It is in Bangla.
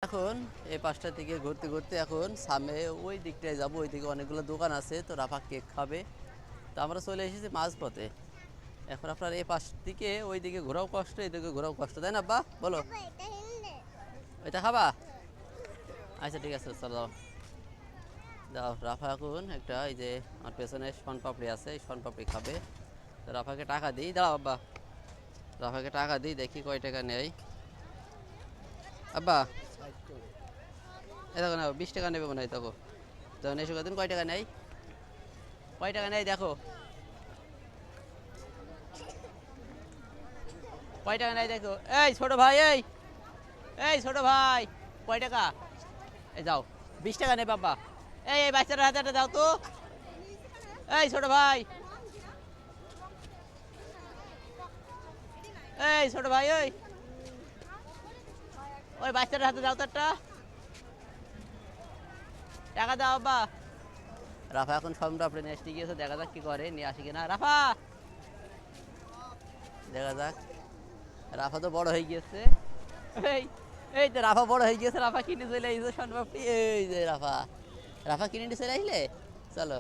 এখন এই পাঁচটার দিকে ঘুরতে ঘুরতে এখন সামনে ওই দিকটায় যাবো, ওই দিকে অনেকগুলো দোকান আছে, তো রাফা কেক খাবে। তো আমরা চলে এসেছি মাঝপথে। এখন আপনার এই পাশ দিকে ওই দিকে ঘোরাও কষ্ট, এইদিকে ঘোরাও কষ্ট, তাই না? বা বলো, ওইটা খাবা? আচ্ছা ঠিক আছে, চলো দাও। রাফা এখন একটা এই যে আমার পেছনে শনপাপড়ি আছে, এই শনপাপড়ি খাবে। তো রাফাকে টাকা দিই, দাঁড়াও আব্বা, রাফাকে টাকা দিই, দেখি কয় টাকা নেয়। আব্বা এ দেখো না, 20 টাকা নেবে মনে হয়। দেখো তখন এসে কদিন কয় টাকা নেয়, কয় টাকা নেয় দেখো, কয় টাকা নেয় দেখো। এই ছোট ভাই, এই ছোট ভাই, কয় টাকা? এই যাও, 20 টাকা নেই বাবা। এই বাচ্চাটার হাতে দাও তো। এই ছোট ভাই, এই ছোট ভাই, ওই বাচ্চাটার হাতে দাও তো একটা টাকা, দাও বাবা। রাফা এখন সম্রাপড়ে নিয়ে আসতে গিয়েছে, দেখা যাক কি করে, নিয়ে আসি কিনা। রাফা, দেখা যাক। রাফা তো বড় হয়ে গিয়েছে। এই এই তো রাফা বড় হয়ে গিয়েছে, রাফা কিনে চলে আসছে সম্রাপড়ি। এই যে রাফা, রাফা কিনে নিয়ে চলে আসলে, চলো।